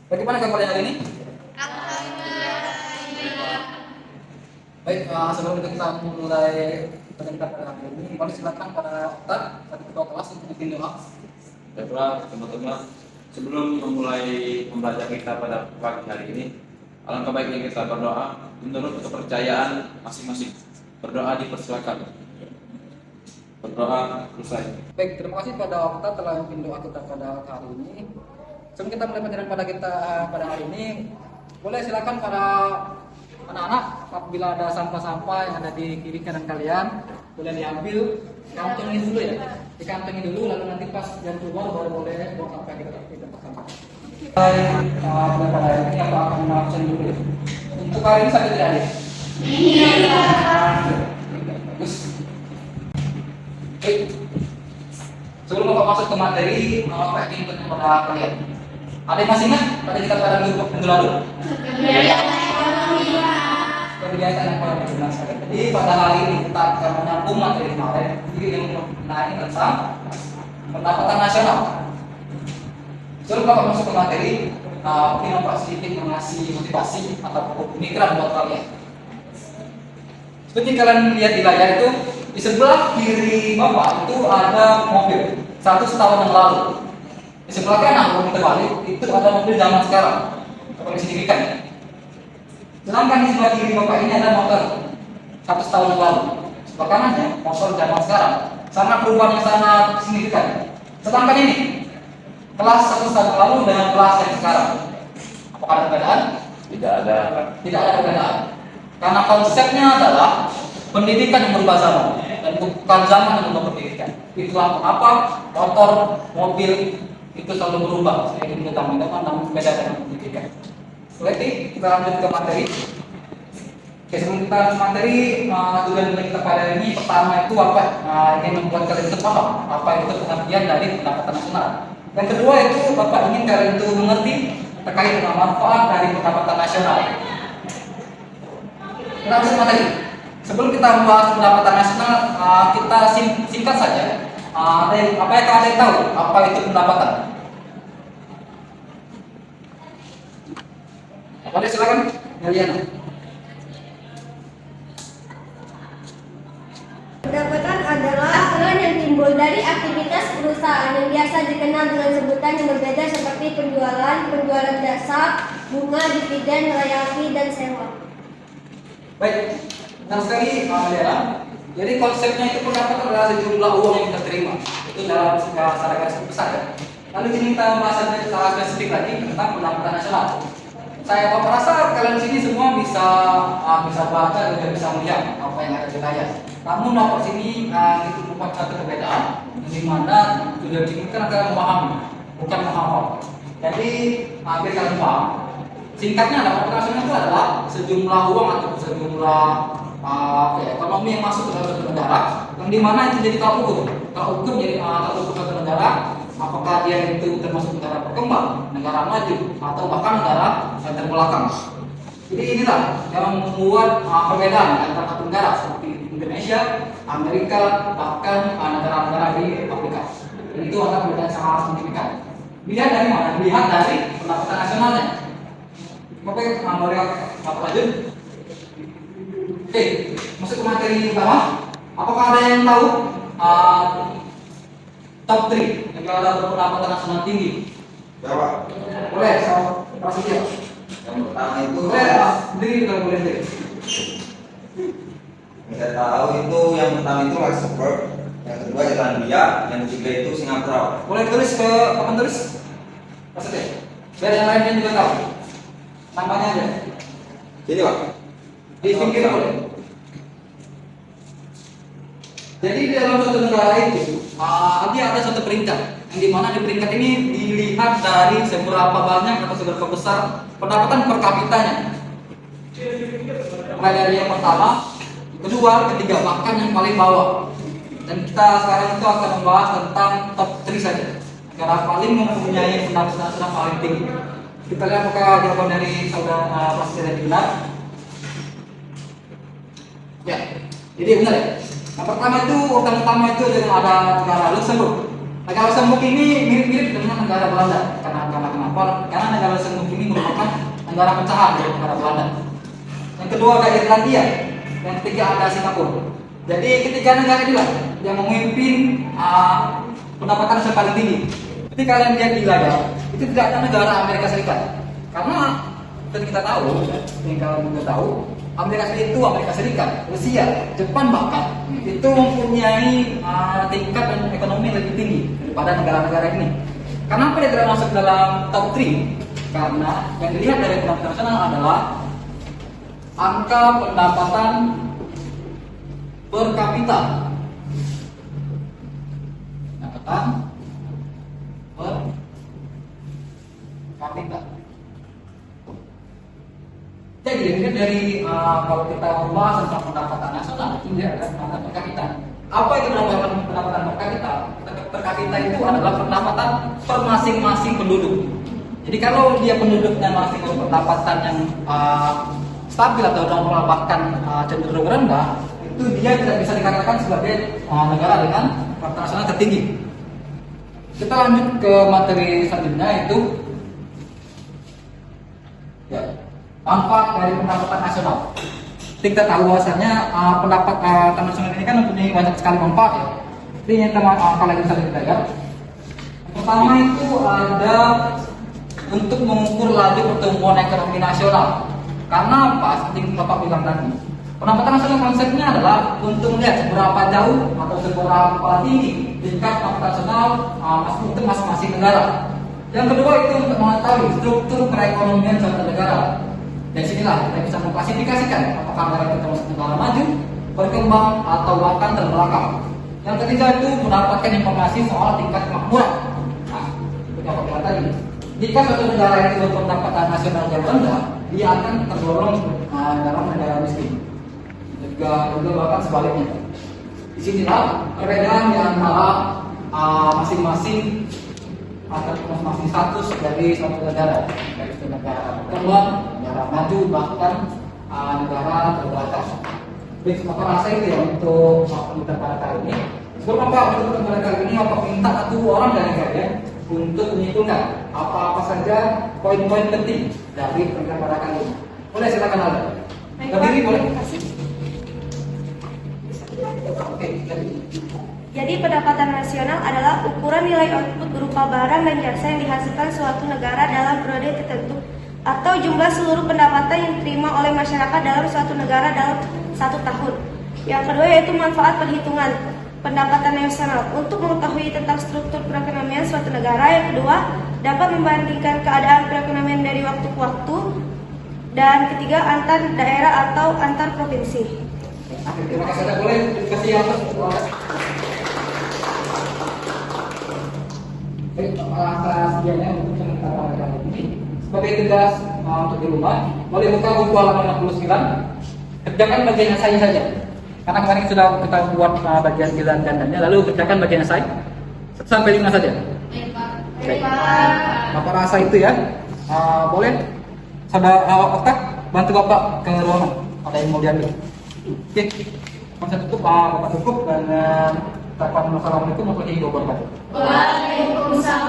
Bagaimana kabarnya hari ini? Baik, sebelum kita mulai penelitian pada hari ini, kami silakan pada Ustaz, satu ketua kelas untuk dipimpin doa. Baiklah teman-teman, sebelum memulai membaca kita pada pagi hari ini, alangkah baiknya kita berdoa menurut kepercayaan masing-masing. Berdoa dipersilakan. Berdoa selesai. Baik, terima kasih pada Ustaz telah memimpin doa kita pada hari ini. Sebelum kita mulai penelitian pada kita pada hari ini, boleh silakan para anak-anak, apabila ada sampah-sampah yang ada di kiri kanan kalian, boleh diambil, kantongin dulu ya, dikantongin dulu, lalu nanti pas jam keluar baru boleh buang apa yang kita sampah. Pada hari ini apa akan melakukan dulu? Untuk hari ini saya tidak ada. Iya. Bagus. Baik. Sebelum Bapak masuk ke materi, Bapak ingin bertanya kepada kalian. Ada yang masih ingat pada kita pada minggu lalu? Kegiatan yang paling menjelaskan. Jadi pada hari ini kita akan menyambung materi kemarin, jadi yang mengenai tentang pendapatan nasional. Sebelum Bapak masuk ke materi, mungkin Bapak sedikit mengasih motivasi atau pemikiran buat kalian. Seperti kalian lihat di layar itu, di sebelah kiri Bapak itu ada mobil 100 tahun yang lalu. Di sebelah kanan kalau kita balik itu ada mobil zaman sekarang. Apa signifikan? Sedangkan di sebelah kiri Bapak ini ada motor 100 tahun yang lalu. Sebelah kanannya motor zaman sekarang. Sangat perubahan yang sangat signifikan. Sedangkan ini kelas 100 tahun yang lalu dengan kelas yang sekarang. Apakah ada perbedaan? Tidak ada. Tidak ada perbedaan. Karena konsepnya adalah pendidikan yang berubah zaman dan bukan zaman yang berubah pendidikan. Itulah mengapa motor, mobil itu selalu berubah. Saya ingin teman-teman namun beda dengan pendidikan. Berarti kita lanjut ke materi. Oke, sebelum kita lanjut materi, tujuan kita pada ini pertama itu apa? Ingin membuat kalian itu paham apa itu pengertian dari pendapatan nasional. Yang kedua itu Bapak ingin kalian itu mengerti terkait dengan manfaat dari pendapatan nasional. Kita lanjut materi. Sebelum kita membahas pendapatan nasional, kita singkat saja. Apa yang kalian tahu? Apa itu pendapatan? Boleh silakan kalian. Pendapatan adalah hasil yang timbul dari aktivitas perusahaan yang biasa dikenal dengan sebutan yang berbeda seperti penjualan jasa, bunga, dividen, royalti, dan sewa. Baik, benar sekali Dera. Jadi konsepnya itu pendapatan adalah sejumlah uang yang kita terima. Itu dalam secara garis besar ya. Lalu ini kita membahas secara spesifik lagi tentang pendapatan nasional. Saya merasa kalian sini semua bisa baca dan juga bisa melihat apa yang ada di layar. Namun nomor sini itu merupakan satu perbedaan di mana sudah disebutkan kalian memahami, bukan menghafal. Jadi biar kalian paham. Singkatnya pendapatan nasional itu adalah sejumlah uang atau sejumlah ekonomi yang masuk ke dalam suatu negara, yang dimana itu jadi tolak ukur jadi tolak ukur suatu negara. Apakah dia itu termasuk negara berkembang, negara maju, atau bahkan negara yang terbelakang. Jadi inilah yang membuat perbedaan antara satu negara seperti Indonesia, Amerika, bahkan negara-negara di Afrika. Dan itu adalah perbedaan sangat signifikan. Dilihat dari mana? Dilihat dari pendapatan nasionalnya. Oke, mari kita lanjut. Oke, masuk ke materi utama. Apakah ada yang tahu top 3 negara berpendapatan nasional tinggi? Berapa? Boleh, saya Prasetyo. Yang pertama itu Boleh, sendiri kalau boleh sendiri. saya tahu itu yang pertama itu Luxembourg, yang kedua Irlandia, yang ketiga itu Singapura. Boleh tulis ke papan tulis. Prasetyo. Biar yang lainnya juga tahu. Namanya aja. Jadi Pak, Di pinggir boleh. Jadi di dalam suatu negara itu nanti ada suatu peringkat, yang dimana di peringkat ini dilihat dari seberapa banyak atau seberapa besar pendapatan per kapitanya. Mulai dari yang pertama, kedua, ketiga, bahkan yang paling bawah. Dan kita sekarang itu akan membahas tentang top 3 saja. Negara paling mempunyai pendapatan nasional paling tinggi. Kita lihat apakah jawaban dari saudara Prasetyo benar. Ya, jadi benar ya. Yang pertama itu, urutan pertama itu dengan ada negara Luxembourg. Negara Luxembourg ini mirip-mirip dengan negara Belanda. Karena kenapa? Karena negara Luxembourg ini merupakan negara pecahan dari negara Belanda. Yang kedua ada Irlandia, yang ketiga ada Singapura. Jadi ketiga negara inilah yang memimpin pendapatan yang paling tinggi. Jadi kalian lihat di layar, itu tidak ada negara Amerika Serikat. Karena seperti kita tahu, yang kalian juga tahu, Amerika Serikat, Rusia, Jepang bahkan itu mempunyai tingkat ekonomi lebih tinggi daripada negara-negara ini. Kenapa dia tidak masuk dalam top 3? Karena yang dilihat dari pendapatan nasional adalah angka pendapatan per kapita. Pendapatan per kapita. Jadi dari kalau kita membahas tentang pendapatan nasional itu dia adalah pendapatan per kapita. Apa itu pendapatan per kapita? Per kapita itu adalah pendapatan per masing-masing penduduk. Jadi kalau dia penduduknya masih pendapatan yang stabil atau normal bahkan cenderung rendah, itu dia tidak bisa dikatakan sebagai negara dengan pendapatan nasional tertinggi. Kita lanjut ke materi selanjutnya yaitu manfaat dari pendapatan nasional. Kita tahu bahwasanya pendapatan nasional ini kan mempunyai banyak sekali manfaat ya. Jadi yang kalian bisa lihat. Pertama itu ada untuk mengukur laju pertumbuhan ekonomi nasional. Karena apa? Seperti Bapak bilang tadi, pendapatan nasional konsepnya adalah untuk melihat seberapa jauh atau seberapa tinggi tingkat pendapatan nasional untuk masing-masing negara. Yang kedua itu untuk mengetahui struktur perekonomian suatu negara. Dari sinilah kita bisa mengklasifikasikan apakah negara kita masuk negara maju, berkembang, atau bahkan terbelakang. Yang ketiga itu mendapatkan informasi soal tingkat kemakmuran. Nah, seperti apa bilang tadi. Jika suatu negara itu berpendapatan nasional yang rendah, dia akan tergolong dalam negara miskin. Juga bahkan sebaliknya. Disinilah perbedaan di antara masing-masing status dari suatu negara, dari suatu negara berkembang, negara maju, bahkan negara terbelakang. Baik, Bapak rasa itu ya untuk pembicaraan pada kali ini. Sebelum Bapak untuk pada kali ini, Bapak minta satu orang dari kalian untuk menyebutkan apa-apa saja poin-poin penting dari pembicaraan pada kali ini. Boleh silakan Alda. Berdiri boleh. Oke, Jadi pendapatan nasional adalah ukuran nilai output berupa barang dan jasa yang dihasilkan suatu negara dalam periode tertentu atau jumlah seluruh pendapatan yang diterima oleh masyarakat dalam suatu negara dalam satu tahun. Yang kedua yaitu manfaat perhitungan pendapatan nasional untuk mengetahui tentang struktur perekonomian suatu negara. Yang kedua dapat membandingkan keadaan perekonomian dari waktu ke waktu. Dan ketiga antar daerah atau antar provinsi. Terima kasih. Anda boleh kasih apa? Baik, atas sekiannya untuk pengetahuan kali ini. Sebagai tugas untuk di rumah, boleh buka buku halaman 69. Kerjakan bagian esai saja. Karena kemarin sudah kita buat bagian 9 gandanya, lalu kerjakan bagian esai 1 sampai 5 saja. Baik, Bapak rasa itu ya. Boleh Saudara Okta bantu Bapak ke ruangan. Ada yang mau diambil. Oke, masa tutup Bapak cukup dengan ucapan wassalamualaikum warahmatullahi wabarakatuh. Waalaikumsalam.